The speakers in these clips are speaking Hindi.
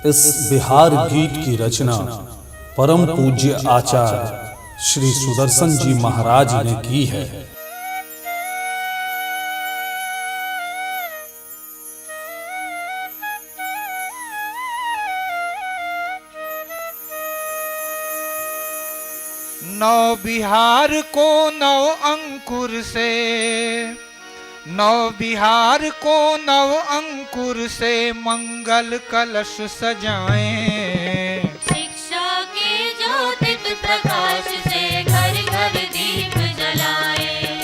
इस बिहार गीत की रचना परम पूज्य आचार्य श्री सुदर्शन जी महाराज ने की है। नौ बिहार को नौ अंकुर से, नौ बिहार को नव अंकुर से मंगल कलश सजाएं। शिक्षा के ज्योतित प्रकाश से घर घर दीप जलाएं।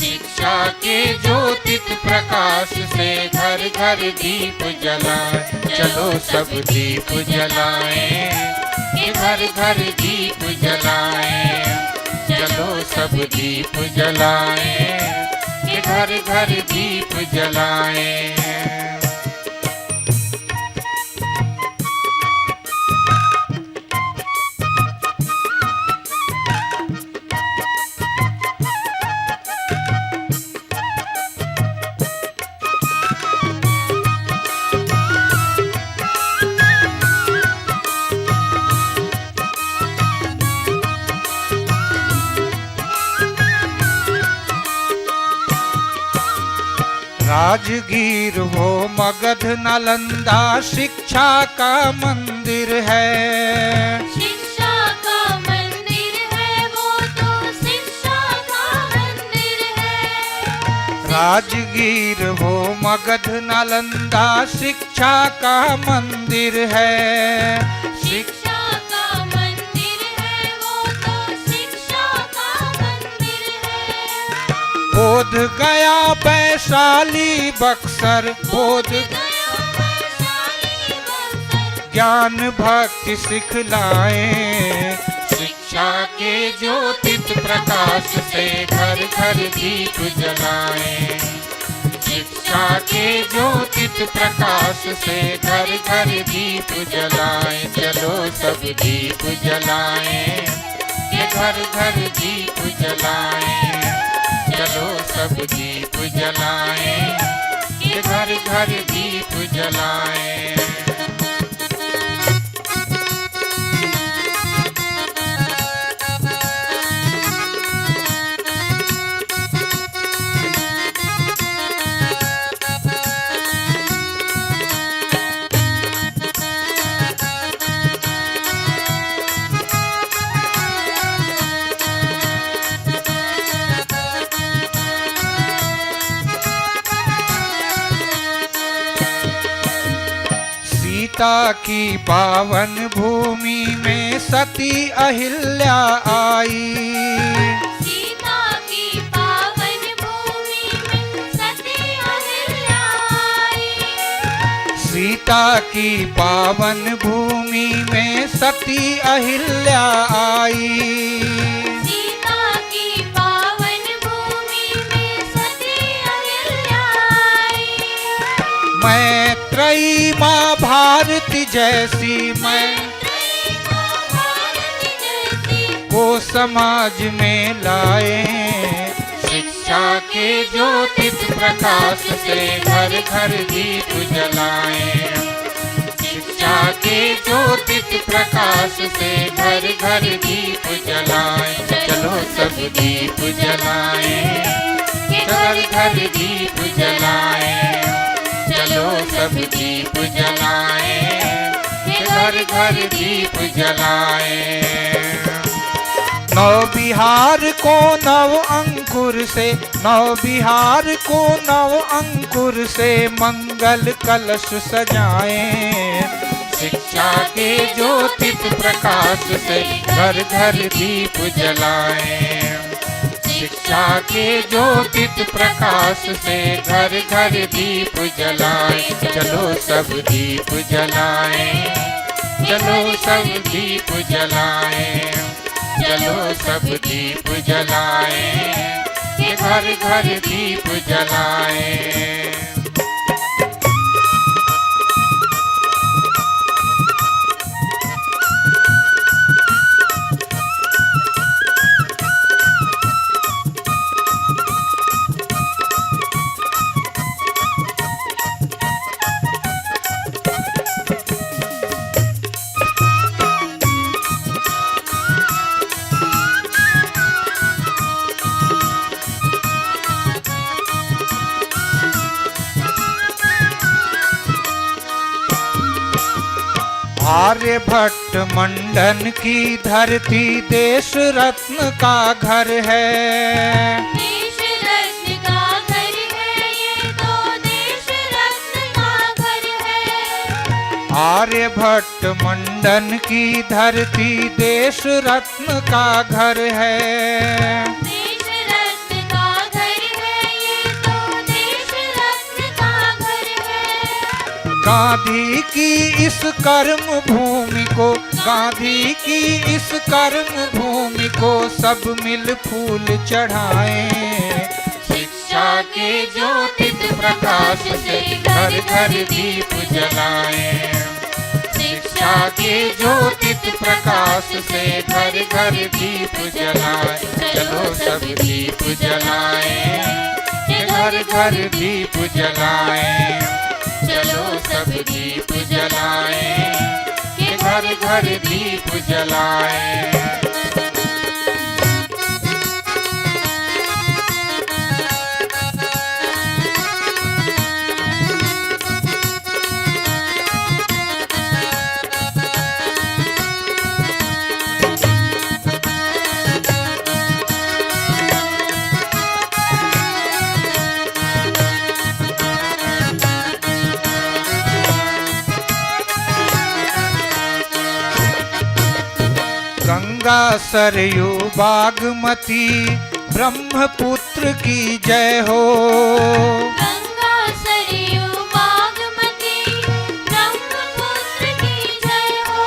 शिक्षा के ज्योतित प्रकाश से घर घर दीप जलाएं। चलो सब दीप जलाएं, कि घर घर दीप जलाएं। चलो सब दीप जलाएं, कि घर घर दीप जलाएं। राजगीर वो मगध नालंदा शिक्षा का मंदिर है। शिक्षा का मंदिर है वो तो शिक्षा का मंदिर है। राजगीर वो मगध नालंदा शिक्षा का मंदिर है। शिक्षा का मंदिर है वो तो शिक्षा का मंदिर है। बोध गया वैशाली बक्सर, बोध गया वैशाली बक्सर, ज्ञान भक्ति सिखलाएं। शिक्षा के ज्योतित प्रकाश से घर घर दीप जलाएं। शिक्षा के ज्योतित प्रकाश से घर घर दीप जलाएं। चलो सब दीप जलाएं, कि घर घर दीप जलाएं। चलो सब दीप जलाएं, कि घर घर दीप जलाएं। सीता की पावन भूमि में सती अहिल्या आई। सीता की पावन भूमि में सती अहिल्या आई। सीता की पावन भूमि में सती अहिल्या आई। सीता की पावन भूमि में सती अहिल्या आई। मैत्रेयी माँ भारती जैसी, मैत्रेयी माँ भारती जैसी को समाज में लाए। शिक्षा के ज्योतित प्रकाश से घर घर दीप जलाएं। शिक्षा के ज्योतित प्रकाश से घर घर दीप जलाएं। चलो सब दीप जलाएं, घर घर दीप जलाएं। चलो सब दीप जलाएं, घर घर दीप जलाएं। नौ बिहार को नव अंकुर से, नौ बिहार को नव अंकुर से मंगल कलश सजाएं। शिक्षा के ज्योतित प्रकाश से घर घर दीप जलाएं। शिक्षा के ज्योतित प्रकाश से घर घर दीप जलाएं। चलो सब दीप जलाएं। चलो सब दीप जलाएं। चलो सब दीप जलाएं, कि घर घर दीप जलाएं। आर्यभट्ट मंडन की धरती देश रत्न का घर है। देश रत्न का घर है, ये तो देश रत्न का घर है। आर्यभट्ट मंडन की धरती देश रत्न का घर है। देश रत्न का घर है, ये तो देश रत्न का घर है। गांधी की इस कर्म भूमि को, गांधी की इस कर्म भूमि को सब मिल फूल चढ़ाएं। शिक्षा के ज्योतित प्रकाश से घर घर दीप जलाएं। शिक्षा के ज्योतित प्रकाश से घर घर दीप जलाएं। चलो सब दीप जलाएं, के घर घर दीप जलाएं। चलो सब दीप जलाएं, के घर घर दीप जलाएं। गंगा सरयू बागमती ब्रह्मपुत्र की जय हो। गंगा सरयू बागमती ब्रह्मपुत्र की जय हो।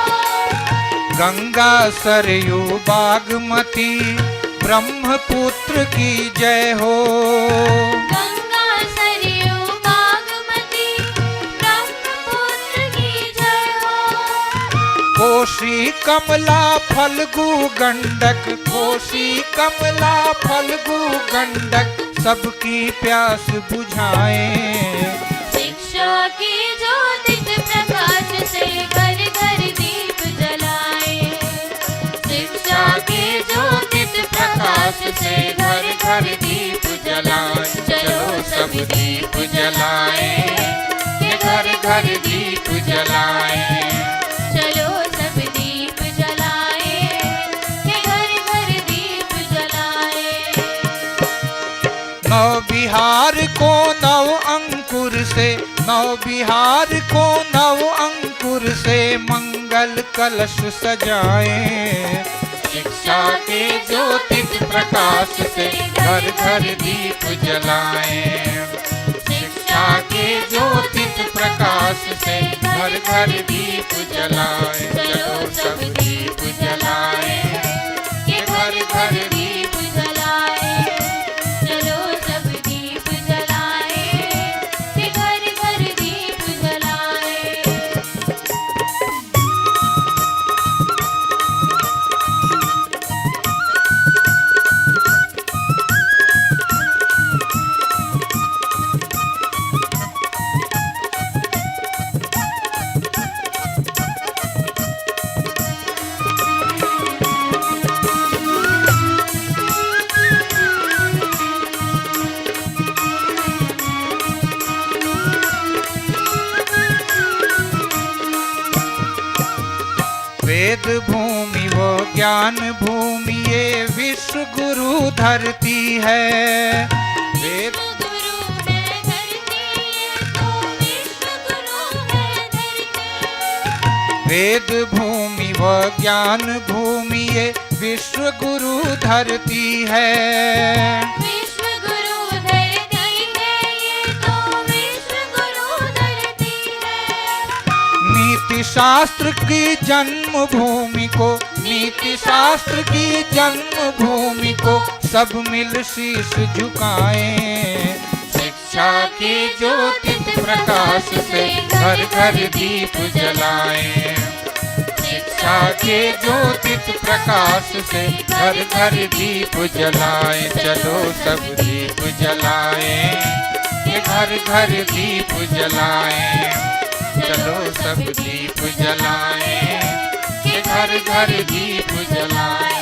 गंगा सरयू बागमती ब्रह्मपुत्र की जय हो। गंगा सरयू बागमती ब्रह्मपुत्र की जय हो। कोसी कमला फल्गु गंडक, कोसी कमला फल्गु गंडक सबकी प्यास बुझाएं। शिक्षा की ज्योतित प्रकाश से घर घर दीप जलाएं। शिक्षा की ज्योतित प्रकाश से घर घर दीप जलाएं। चलो सब दीप जलाएं, के घर घर दीप जलाएं। चलो सब दीप जलाएं, के घर घर दीप जलाएं। नव बिहार को नव अंकुर से, नव बिहार को नव अंकुर से मंगल कलश सजाएं। शिक्षा के ज्योतित प्रकाश से घर घर दीप जलाएं। शिक्षा के ज्योतित प्रकाश से घर घर दीप जलाएं। चलो सब दीप जलाएं, के घर घर दीप जलाएं। चलो सब दीप जलाएं, के घर घर दीप जलाएं। वेद भूमि वो ज्ञान भूमि ये विश्व गुरु धरती है। वेद गुरु है धरती, ये तो विश्व गुरु है धरती। वेद भूमि व ज्ञान भूमि ये विश्व गुरु धरती है। विश्व गुरु धरती है, ये तो विश्व गुरु धरती है। नीति शास्त्र की जन्म भूमि को, नीति शास्त्र की जन्म भूमि को सब मिल शीश झुकाएं। शिक्षा के ज्योतित प्रकाश से घर घर दीप जलाएं। शिक्षा के ज्योतित प्रकाश से घर घर दीप जलाएं। चलो सब दीप जलाएं, के घर घर दीप जलाएं। चलो सब दीप जलाएं, के घर घर दीप जलाएं।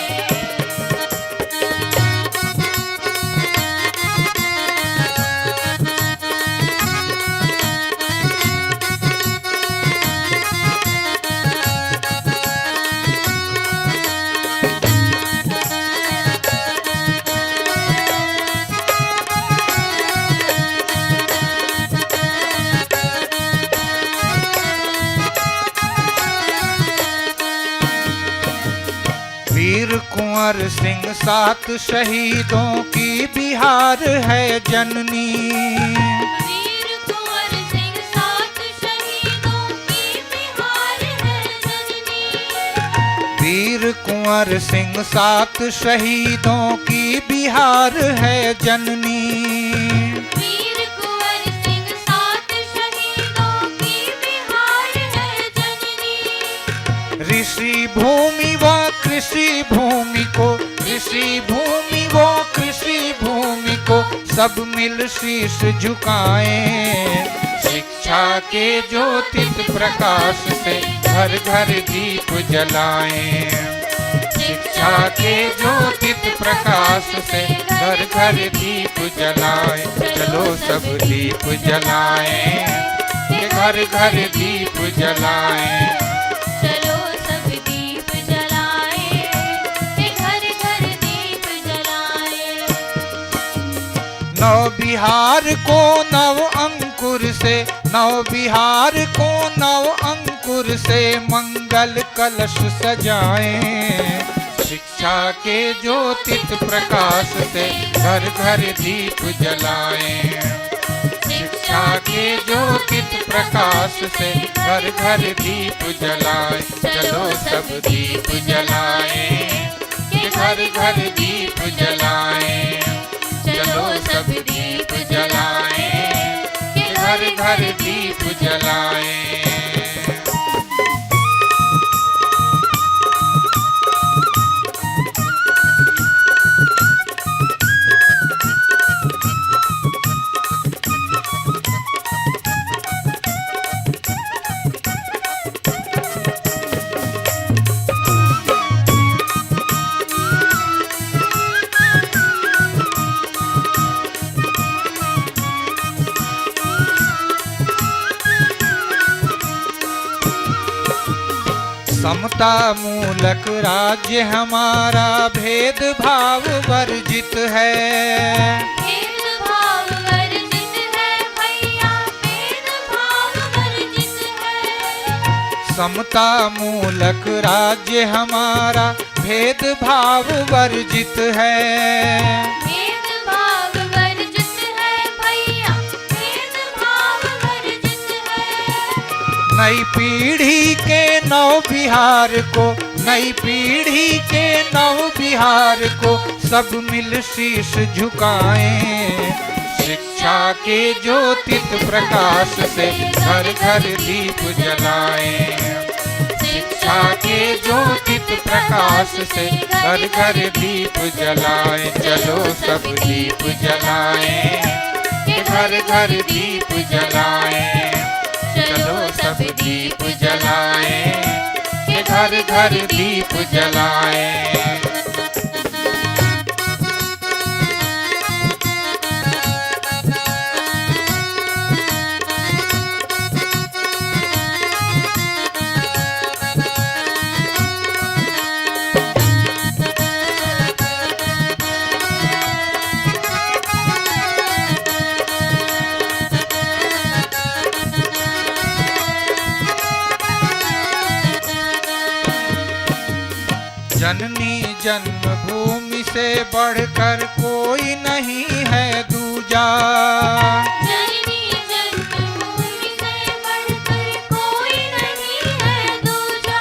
कुंवर सिंह सात शहीदों की बिहार है जननी। वीर कुंवर सिंह सात शहीदों की बिहार है जननी। वीर कुंवर सिंह सात शहीदों की बिहार है जननी। वीर कुंवर सिंह सात शहीदों की बिहार है जननी। ऋषि भूमि व कृषि भूमि को, ऋषि भूमि व कृषि भूमि को सब मिल शीश झुकाएं। शिक्षा के ज्योतिष प्रकाश से घर घर दीप जलाएं। शिक्षा के ज्योतिष प्रकाश से घर घर दीप जलाएं। चलो सब दीप जलाएं, ये घर घर दीप जलाएं। चलो सब दीप जलाएं, ये घर घर दीप जलाएं। नव बिहार को नव अंकुर से, नव बिहार को नव अंकुर से मंगल कलश सजाएं। शिक्षा के ज्योतिष प्रकाश से घर घर दीप जलाएं। शिक्षा के ज्योतिष प्रकाश से घर घर दीप जलाएं। चलो सब दीप जलाएं, ये घर घर दीप जलाएं। चलो सब दीप जलाएं, ये घर घर दीप जलाएं। समता मूलक राज्य हमारा भेदभाव वर्जित है। भेदभाव वर्जित है भैया, भेदभाव वर्जित है। समता मूलक राज्य हमारा भेदभाव वर्जित है। भेदभाव वर्जित है भैया, भेदभाव वर्जित है। नई पीढ़ी के नव बिहार को, नई पीढ़ी के नव बिहार को सब मिल शीश झुकाएं। शिक्षा के ज्योतिष प्रकाश से घर घर दीप जलाएं। शिक्षा के ज्योतिष प्रकाश से घर घर दीप जलाएं। चलो सब दीप जलाएं, ये घर घर दीप जलाएं। चलो सब दीप जलाएं, ये घर घर दीप जलाएं। जननी जन्मभूमि से बढ़कर कोई नहीं है दूजा। जननी जन्मभूमि से बढ़कर कोई नहीं है दूजा।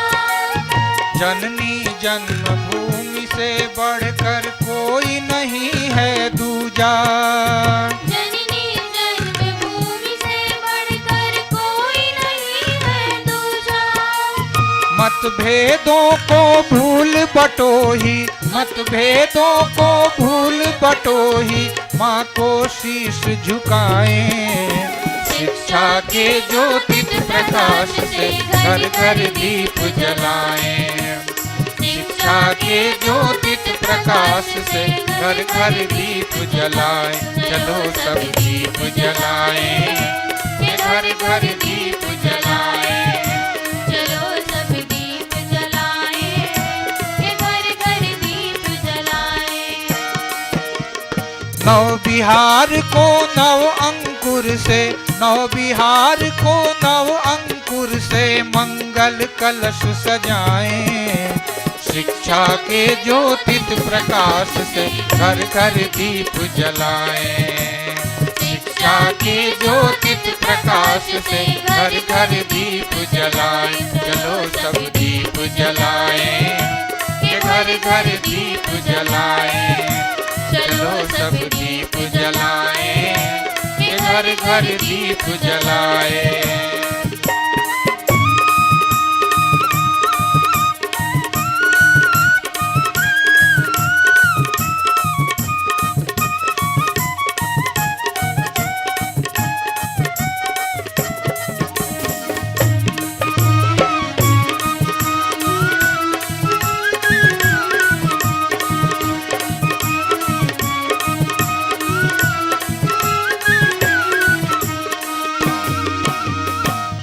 जननी जन्मभूमि से बढ़कर कोई नहीं है दूजा। जननी जन्मभूमि से बढ़कर कोई नहीं है दूजा। मतभेदों को भूल बटोही, मतभेदों को भूल बटोही माँ को शीश झुकाएं। शिक्षा के ज्योतिष प्रकाश से घर घर दीप जलाएं। शिक्षा के ज्योतिष प्रकाश से घर घर दीप जलाएं। चलो सब दीप जलाएं, ये घर घर दीप जलाएं। चलो सब दीप जलाएं, ये घर घर दीप जलाएं। नव बिहार को नव अंकुर से, नव बिहार को नव अंकुर से मंगल कलश सजाएं। शिक्षा के ज्योतित प्रकाश से घर घर दीप जलाएं। शिक्षा के ज्योतित प्रकाश से घर घर दीप जलाएं। चलो सब दीप जलाएं, ये घर घर दीप जलाएं। चलो सब दीप जलाएं, ये घर घर दीप जलाएं।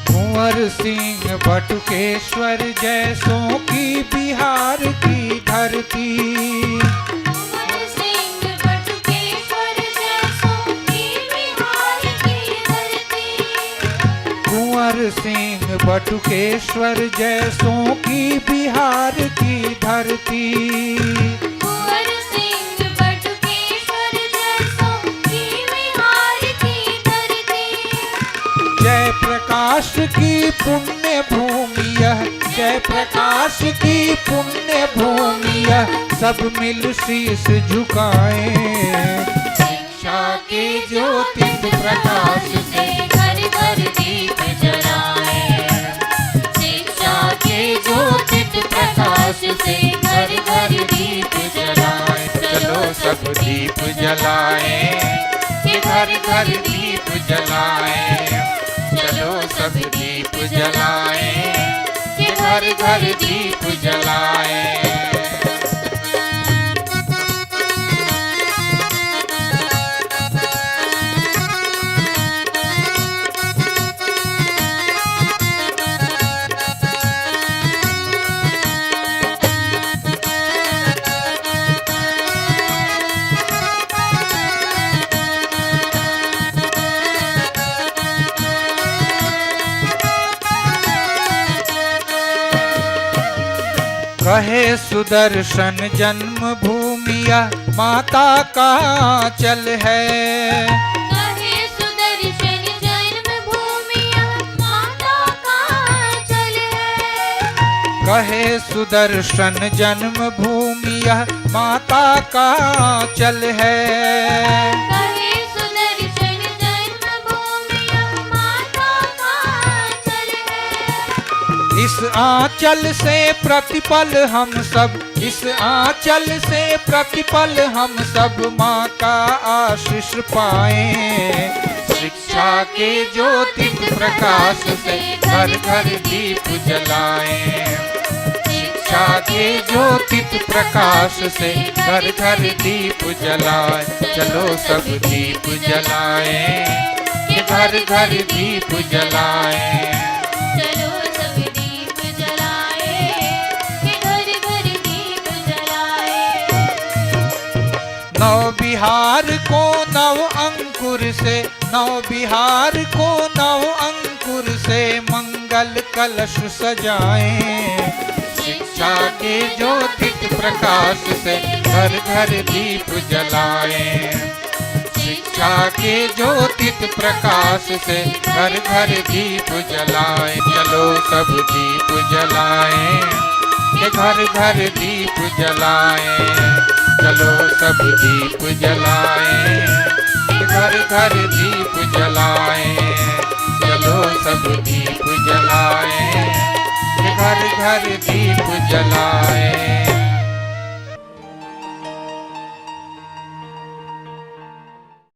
कुंवर सिंह बटुकेश्वर जैसों की बिहार की धरती। कुंवर सिंह बटुकेश्वर जैसों की बिहार की धरती। कुंवर सिंह बटुकेश्वर जैसों की बिहार की धरती। कुंवर सिंह बटुकेश्वर जैसों की बिहार की धरती। जय प्रकाश की पुण्य भूमि यह, जय प्रकाश की पुण्य भूमि यह, सब मिल शीश झुकाएं। शिक्षा के ज्योतित प्रकाश से घर घर दीप जलाएं। शिक्षा के ज्योतित प्रकाश से घर घर दीप जलाएं। चलो सब दीप जलाएं, ये घर घर दीप जलाएं। चलो सब दीप जलाएं, ये घर घर दीप जलाएं। कहे सुदर्शन जन्म भूमिया माता का चल है। कहे सुदर्शन जन्मभूमिया माता का चल है। कहे सुदर्शन जन्म भूमिया माता का चल है। कहे सुदर्शन जन्मभूमिया माता का चल है। इस आंचल से प्रतिपल हम सब, इस आंचल से प्रतिपल हम सब माँ का आशीष पाएं। शिक्षा के ज्योतित प्रकाश से घर घर दीप जलाएं। शिक्षा के ज्योतित प्रकाश से घर घर दीप जलाएं। चलो सब दीप जलाएं, ये घर घर दीप जलाएं। चलो सब दीप जलाएं, ये घर घर दीप जलाएं। नव बिहार को नव अंकुर से, नव बिहार को नव अंकुर से मंगल कलश सजाएं। शिक्षा के ज्योतित प्रकाश से घर घर दीप जलाएं। शिक्षा के ज्योतित प्रकाश से घर घर दीप जलाएं। चलो सब दीप जलाएं, ये घर घर दीप जलाएं। चलो सब दीप जलाएं, ये घर घर दीप जलाएं। चलो सब दीप जलाएं, ये घर घर दीप जलाएं।